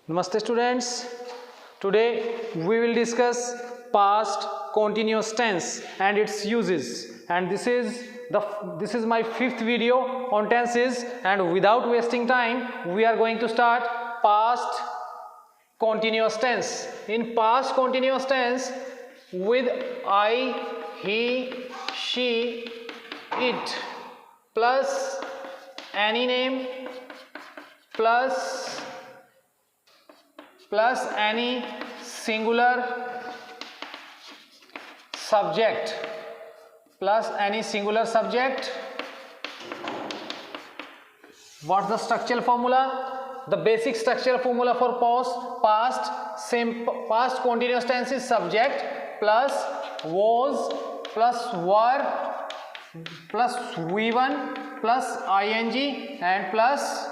Namaste students. Today we will discuss past continuous tense and its uses, and this is my fifth video on tenses, and without wasting time we are going to start past continuous tense. In past continuous tense, with I, he, she, it plus any name plus any singular subject What's the structural formula? The basic structural formula for past continuous tense is subject plus was plus were plus V1 plus ing and plus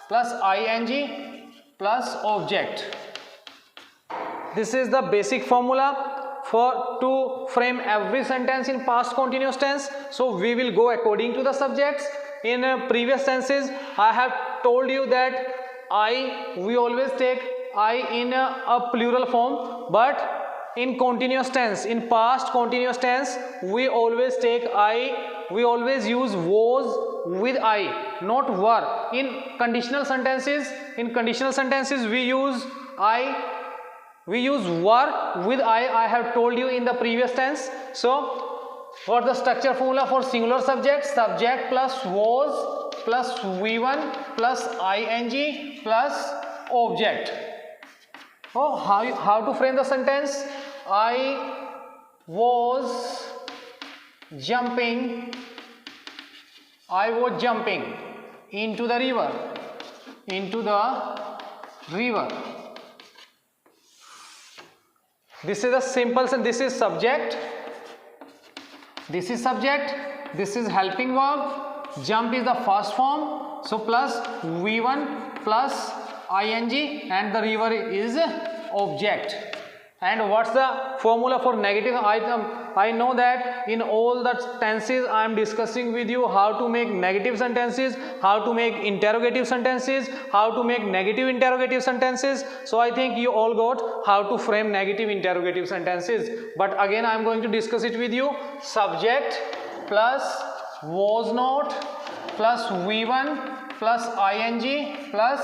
ing plus object. This is the basic formula to frame every sentence in past continuous tense. So we will go according to the subjects. In previous tenses I have told you that we always take I in a plural form, but in continuous tense, in past continuous tense, we always take I, we always use was with I, not were. In conditional sentences we use were with I have told you in the previous tense. So for the structure formula for singular subject, subject plus was plus V1 plus ing plus object. Oh, how to frame the sentence? I was jumping into the river. This is a simple sentence. This is subject, this is helping verb, jump is the first form, so plus V1 plus ing and the river is object. And what's the formula for negative item? I know that in all the tenses I am discussing with you how to make negative sentences, how to make interrogative sentences, how to make negative interrogative sentences. So I think you all got how to frame negative interrogative sentences. But again I am going to discuss it with you. Subject plus was not plus V1 plus ing plus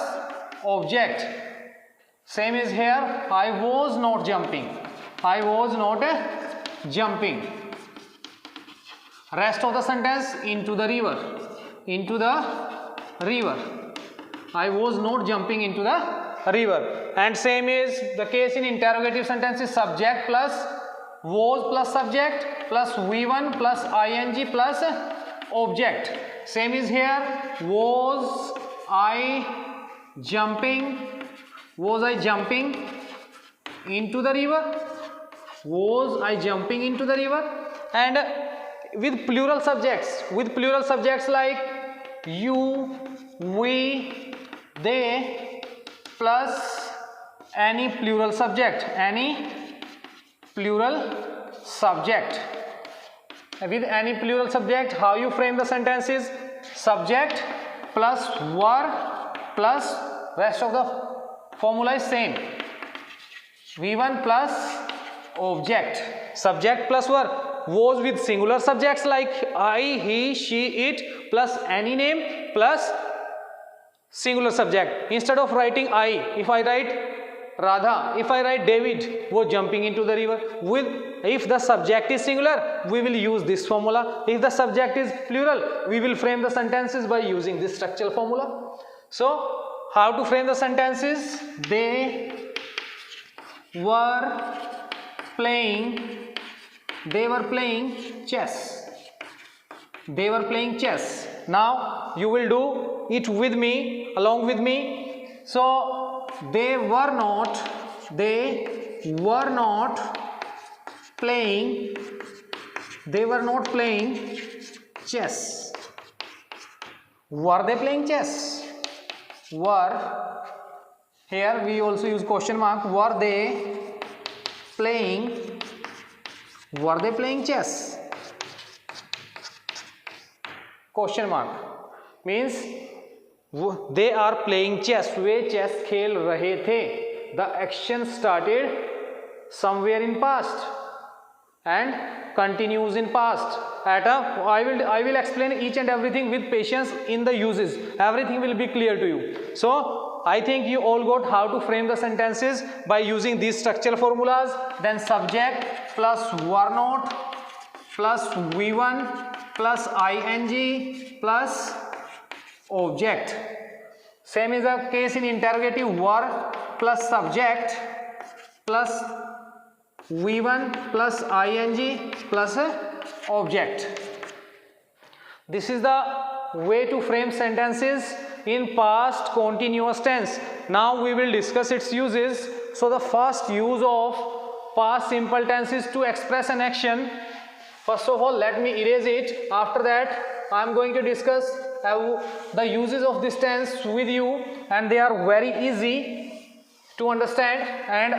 object. Same is here. I was not jumping. Rest of the sentence, into the river. I was not jumping into the river. And same is the case in interrogative sentences. Subject plus was plus subject plus V1 plus ing plus object. Same is here. Was I jumping into the river? And with plural subjects like you, we, they plus any plural subject. With any plural subject, how you frame the sentences? Subject plus were plus rest of the formula is same. V1 plus object. Subject plus were. Was with singular subjects like I, he, she, it plus any name plus singular subject. Instead of writing I, if I write Radha, if I write David was jumping into the river. If the subject is singular, we will use this formula. If the subject is plural, we will frame the sentences by using this structural formula. So how to frame the sentences? They were playing chess. Now you will do it with me, along with me. So they were not playing chess. Were they playing chess? Were, here we also use question mark. Were they playing chess? Question mark means they are playing chess. Way chess खेल रहे थे. The action started somewhere in past and continues in past. I will explain each and everything with patience in the uses. Everything will be clear to you. So I think you all got how to frame the sentences by using these structural formulas. Then subject plus var naught plus v1 plus ing plus object. Same is the case in interrogative. Var plus subject plus v1 plus ing plus object. This is the way to frame sentences in past continuous tense. Now we will discuss its uses. So the first use of past simple tense is to express an action. First of all, let me erase it. After that, I am going to discuss the uses of this tense with you, and they are very easy to understand, and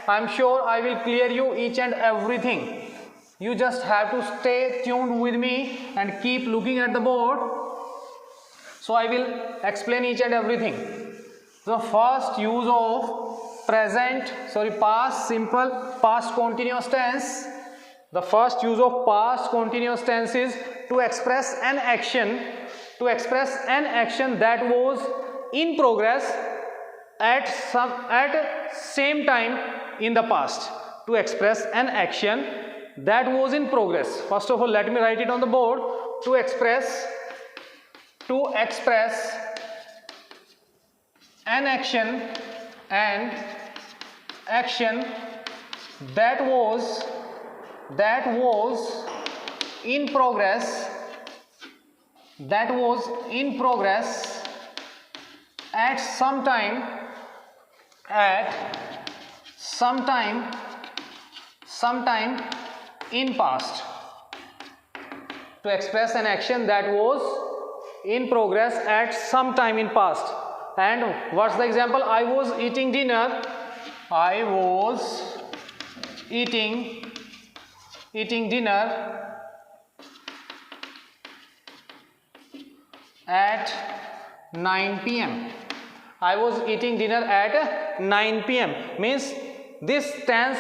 I am sure I will clear you each and everything. You just have to stay tuned with me and keep looking at the board. So I will explain each and everything. The first use of past simple, past continuous tense. The first use of past continuous tense is to express an action. To express an action that was in progress at same time in the past. To express an action that was in progress. First of all, let me write it on the board. To express an action that was in progress at some time in past. To express an action that was in progress at some time in past. And what's the example? I was eating dinner at 9 p.m. I was eating dinner at 9 p.m. means this tense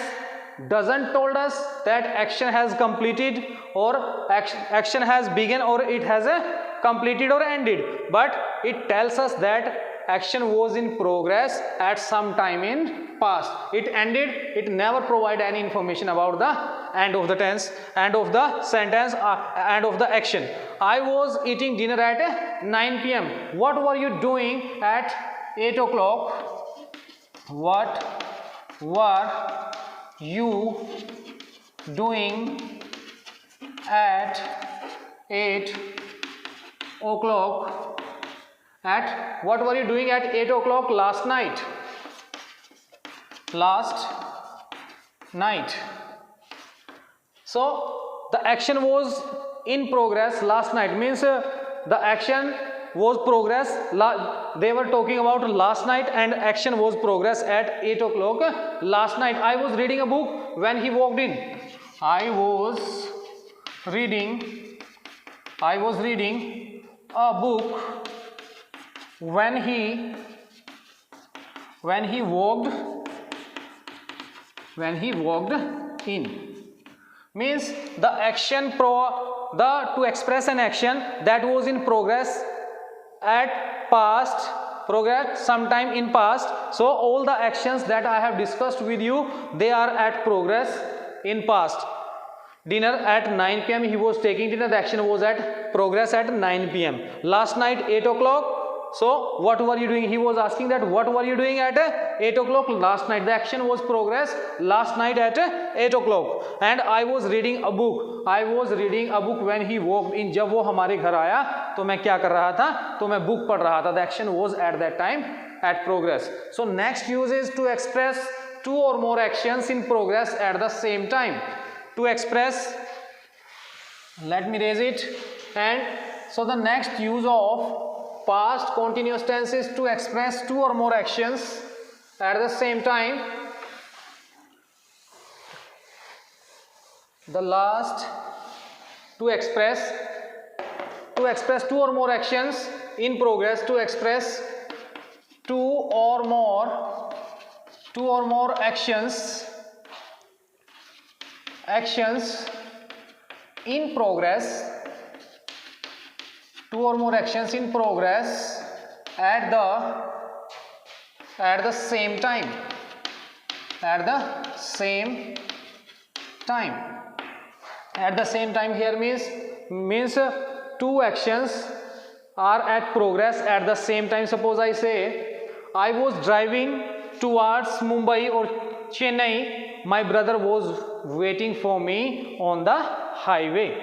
doesn't told us that action has completed or action has begun or it has completed or ended, but it tells us that action was in progress at some time in past. It ended. It never provided any information about the end of the tense, end of the sentence, end of the action. I was eating dinner at 9 p.m. What were you doing at 8 o'clock? What were you doing at 8 o'clock? What were you doing at 8 o'clock last night? So the action was in progress last night means the action was progress. They were talking about last night and action was progress at 8 o'clock last night. I was reading a book when he walked in. I was reading a book when he walked in. Means the action to express an action that was in progress at past, progress sometime in past. So all the actions that I have discussed with you, they are at progress in past. Dinner at 9 p.m. he was taking dinner. The action was at progress at 9 p.m. Last night 8 o'clock. So what were you doing? He was asking that what were you doing at 8 o'clock last night? The action was progress last night at 8 o'clock. And I was reading a book. I was reading a book when he walked in. जब वो हमारे घर आया तो मैं क्या कर रहा था? तो मैं book पढ़ रहा था. The action was at that time at progress. So next use is to express two or more actions in progress at the same time. To express, let me raise it. And so the next use of past continuous tense is to express two or more actions at the same time. The last, to express two or more actions in progress, to express two or more actions in progress, two or more actions in progress at the same time, at the same time here means two actions are at progress at the same time. Suppose I say I was driving towards Mumbai or Chennai, my brother was waiting for me on the highway.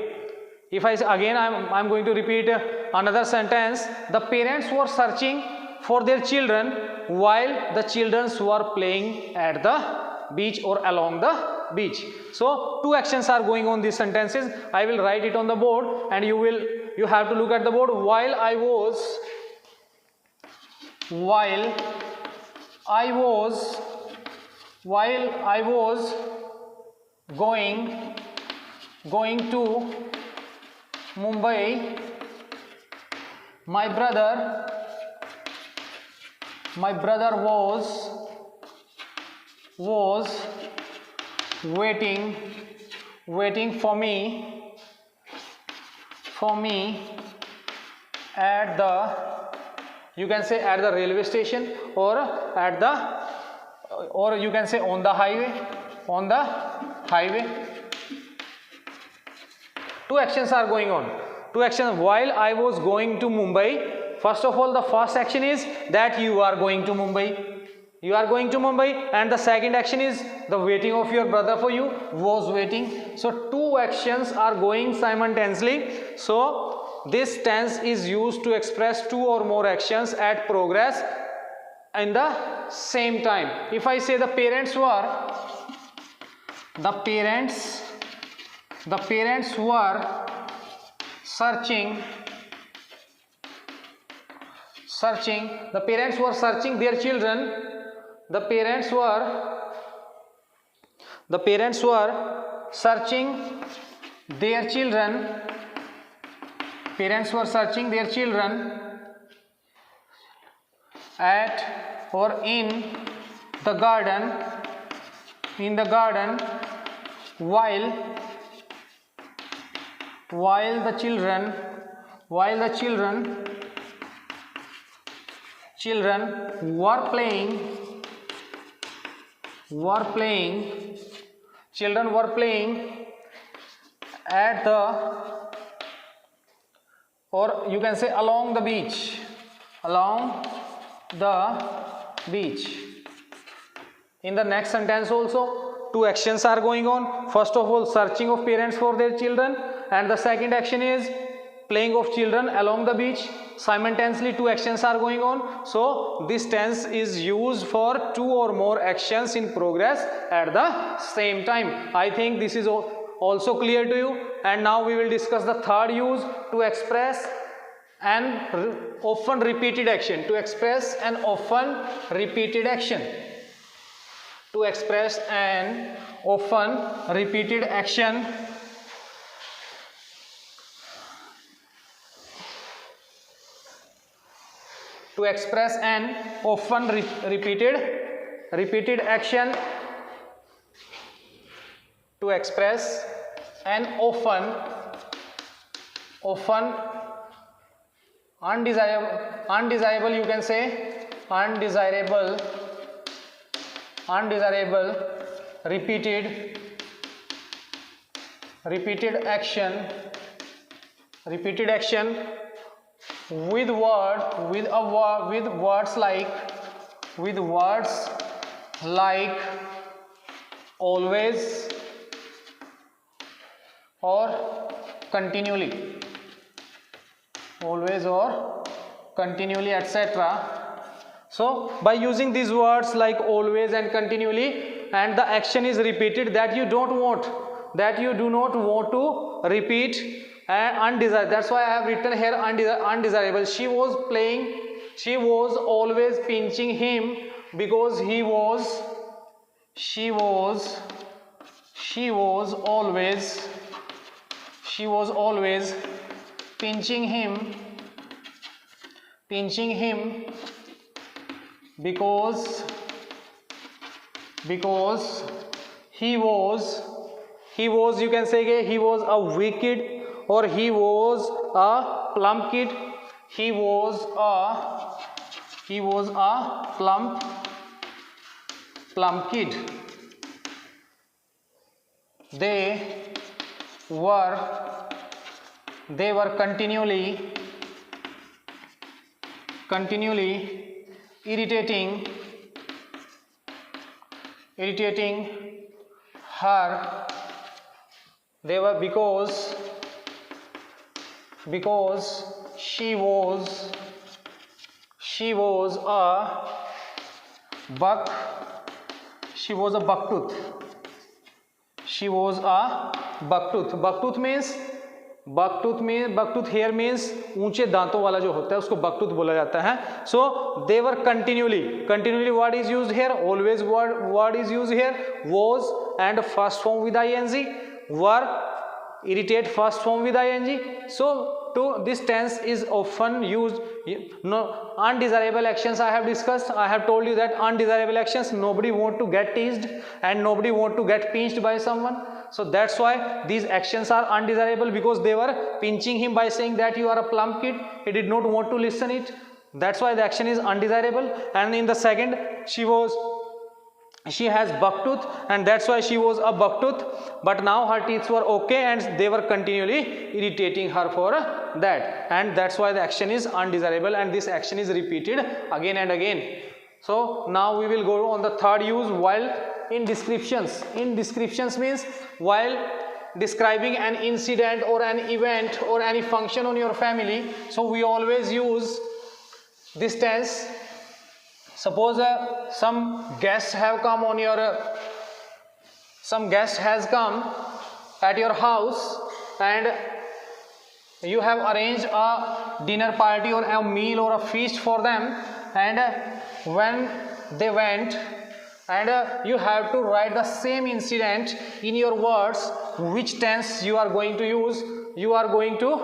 If I say again, I'm going to repeat another sentence. The parents were searching for their children while the children were playing at the beach or along the beach. So two actions are going on these sentences. I will write it on the board and you have to look at the board. While I was going to Mumbai, my brother was waiting for me at the, you can say at the railway station, or you can say on the highway. Two actions are going on. Two actions while I was going to Mumbai. First of all, the first action is that you are going to Mumbai. You are going to Mumbai, and the second action is the waiting of your brother for you, was waiting. So two actions are going simultaneously. So this tense is used to express two or more actions at progress in the same time. If I say the parents were searching their children. The parents were searching their children. At or in the garden. While the children were playing at the, or you can say along the beach. In the next sentence also two actions are going on. First of all, searching of parents for their children, and the second action is playing of children along the beach. Simultaneously two actions are going on. So this tense is used for two or more actions in progress at the same time. I think this is also clear to you. And now we will discuss the third use, to express an often repeated action. To express an often repeated action. To express an often repeated action. To express an often repeated action. To express an often undesirable, you can say undesirable repeated action with words like always or continually, etc. So by using these words like always and continually, and the action is repeated that you do not want to repeat, undesirable. That's why I have written here undesirable. She was always pinching him because she was always pinching him pinching him because he was you can say he was a weak kid or he was a plump kid. He was a plump kid. They were continually irritating her. They were because she was a bucktooth. Bucktooth here means ऊंचे दांतों वाला जो होता है उसको bucktooth बोला जाता है. So they were continually what is used here? Always what is used here? Was and first form with ing. Were irritate first form with ing. So to this tense is often used. No, undesirable actions I have discussed. I have told you that undesirable actions, nobody want to get teased and nobody want to get pinched by someone. So that's why these actions are undesirable, because they were pinching him by saying that you are a plump kid. He did not want to listen it. That's why the action is undesirable. And in the second, she has bucktooth, and that's why she was a bucktooth. But now her teeth were okay and they were continually irritating her for that, and that's why the action is undesirable, and this action is repeated again and again. So now we will go on the third use, while in descriptions. In descriptions means while describing an incident or an event or any function on your family. So we always use this tense. Suppose some guests have come on your some guest has come at your house and you have arranged a dinner party or a meal or a feast for them, and when they went, and you have to write the same incident in your words. Which tense you are going to use? You are going to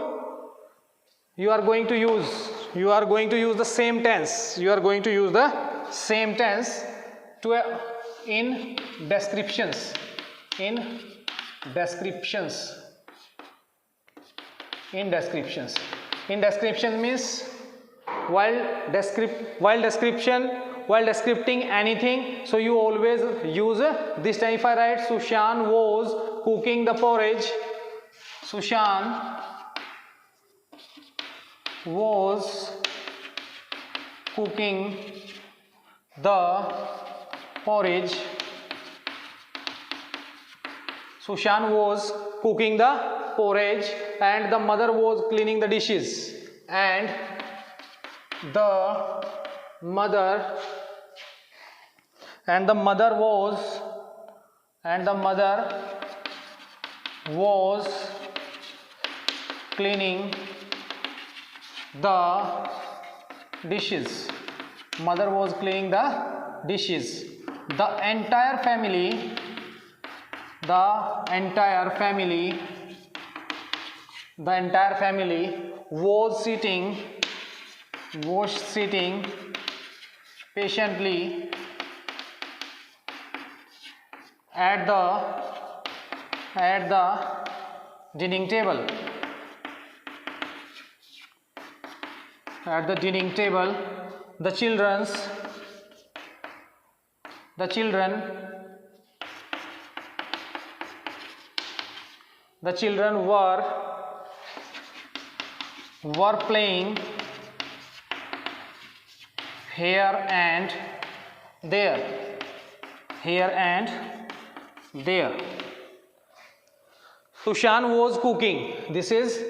use the same tense. You are going to use the same tense in descriptions. In descriptions means while descripting anything, so you always use this time. If I write Sushan was cooking the porridge, Sushan was cooking the porridge. Sushan was cooking the porridge and the mother was cleaning the dishes, and the mother was cleaning the dishes. Mother was cleaning the dishes. The entire family was sitting patiently at the dining table. At the dining table, the children were playing here and there. Sushan was cooking. This is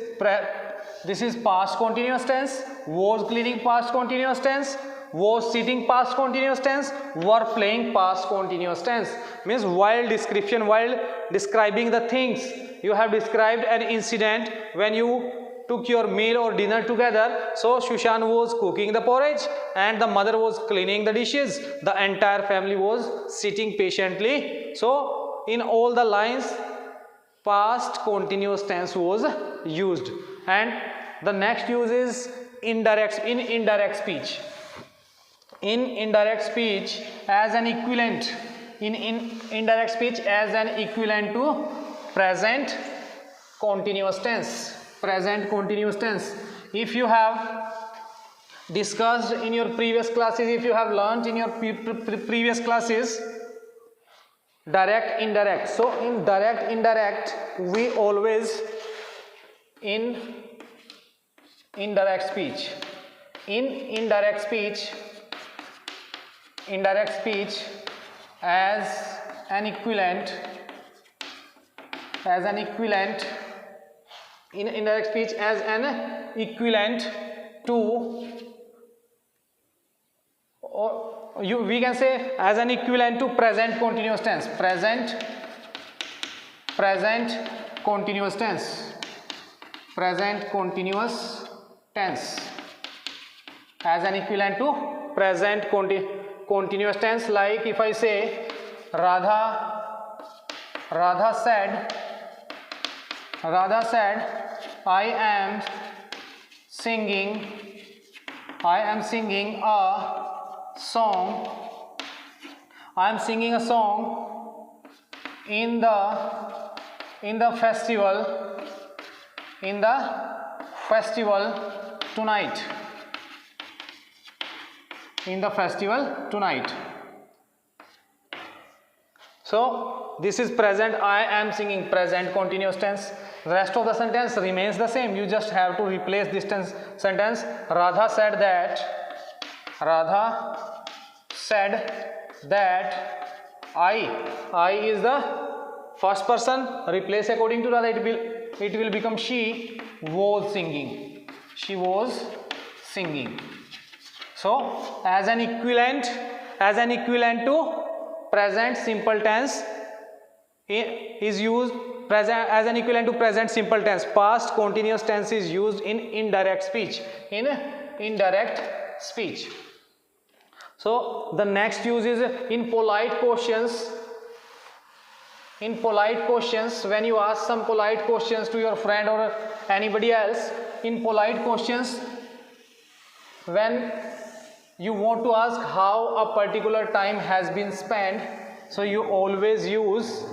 past continuous tense. Was cleaning past continuous tense. Was sitting past continuous tense. Were playing past continuous tense. Means while describing the things, you have described an incident when you took your meal or dinner together. So Sushan was cooking the porridge and the mother was cleaning the dishes. The entire family was sitting patiently. So in all the lines, past continuous tense was used. And the next use is indirect speech. In indirect speech as an equivalent, in indirect speech as an equivalent to present continuous tense. Present continuous tense. If you have discussed in your previous classes, if you have learnt in your previous classes, direct, indirect. So in direct, indirect, we always in indirect speech. In indirect speech as an equivalent, in indirect speech as an equivalent to, or we can say as an equivalent to present continuous tense. Present continuous tense. Present continuous tense as an equivalent to present continuous tense. Like if I say Radha said I am singing a song. I am singing a song in the festival tonight. In the festival tonight. So this is present, I am singing, present continuous tense. The rest of the sentence remains the same. You just have to replace this sentence. Radha said that I is the first person. Replace according to Radha, it will become she was singing. She was singing. So as an equivalent to present simple tense is used. Present as an equivalent to present simple tense. Past continuous tense is used in indirect speech. So the next use is in polite questions. In polite questions, when you ask some polite questions to your friend or anybody else, in polite questions, when you want to ask how a particular time has been spent, so you always use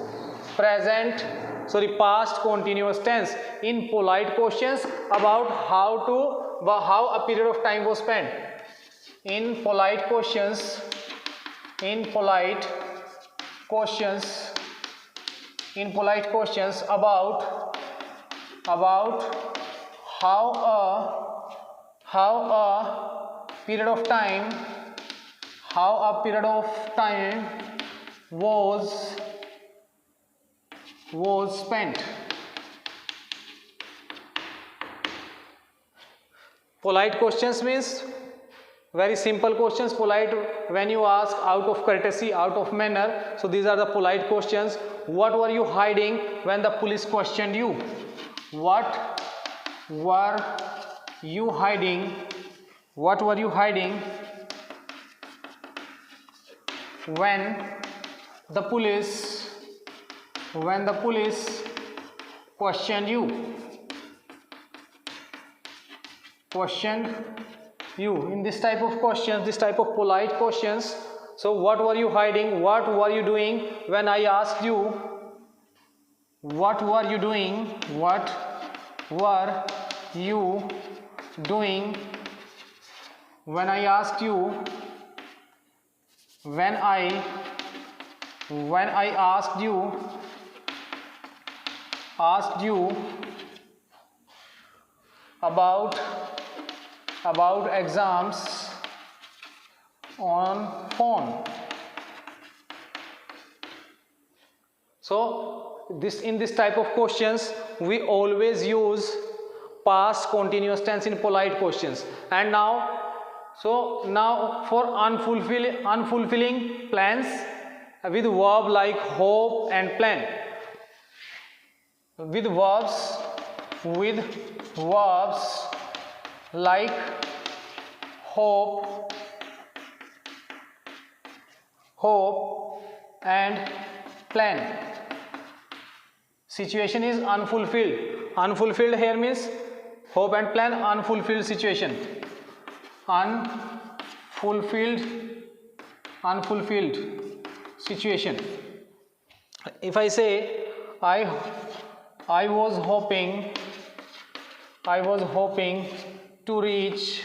past continuous tense in polite questions about how a period of time was spent. In polite questions about how a period of time was spent. Polite questions means very simple questions. Polite when you ask out of courtesy, out of manner. So these are the polite questions. What were you hiding when the police questioned you? What were you hiding? What were you hiding when the police questioned you? In this type of questions, this type of polite questions. So what were you hiding? What were you doing when I asked you? What were you doing? What were you doing when I asked you? When I asked you about exams on phone. So in this type of questions we always use past continuous tense in polite questions. And now for unfulfilling plans with verb like hope and plan. With verbs like hope and plan. Situation is unfulfilled. Unfulfilled here means hope and plan, unfulfilled situation. unfulfilled situation. If I say I was hoping to reach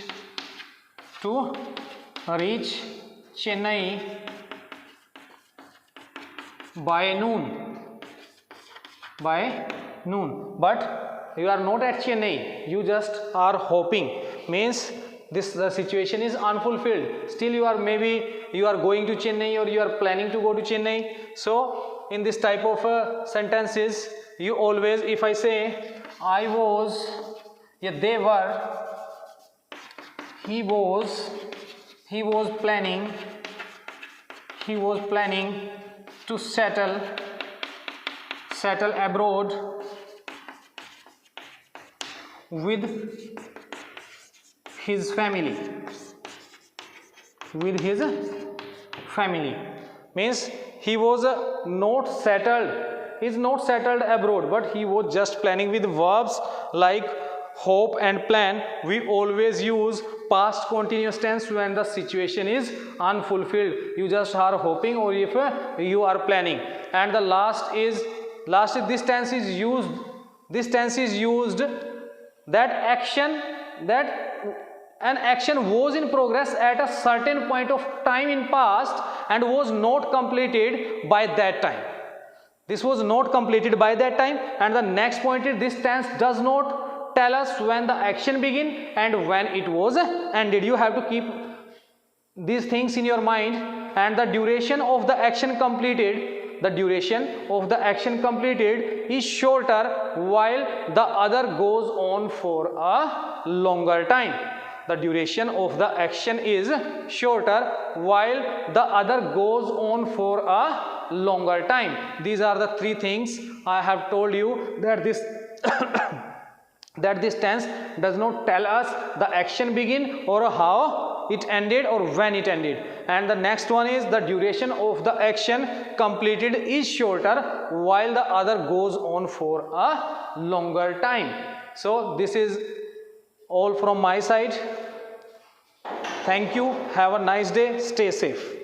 Chennai by noon, but you are not at Chennai, you just are hoping, means the situation is unfulfilled. Still you are, maybe you are going to Chennai or you are planning to go to Chennai. So in this type of sentences, you always, if I say I was, they were, he was planning to settle abroad with his family. Means he was not settled abroad, but he was just planning. With verbs like hope and plan, we always use past continuous tense when the situation is unfulfilled. You just are hoping, or if you are planning. And the last is this tense is used that an action was in progress at a certain point of time in past and was not completed by that time. This was not completed by that time. And the next point is, this tense does not tell us when the action began and when it was ended. You have to keep these things in your mind. And the duration of the action completed is shorter while the other goes on for a longer time. The duration of the action is shorter while the other goes on for a longer time. These are the three things I have told you, that this that this tense does not tell us the action begin or how it ended or when it ended. And the next one is, the duration of the action completed is shorter while the other goes on for a longer time. So this is all from my side. Thank you. Have a nice day. Stay safe.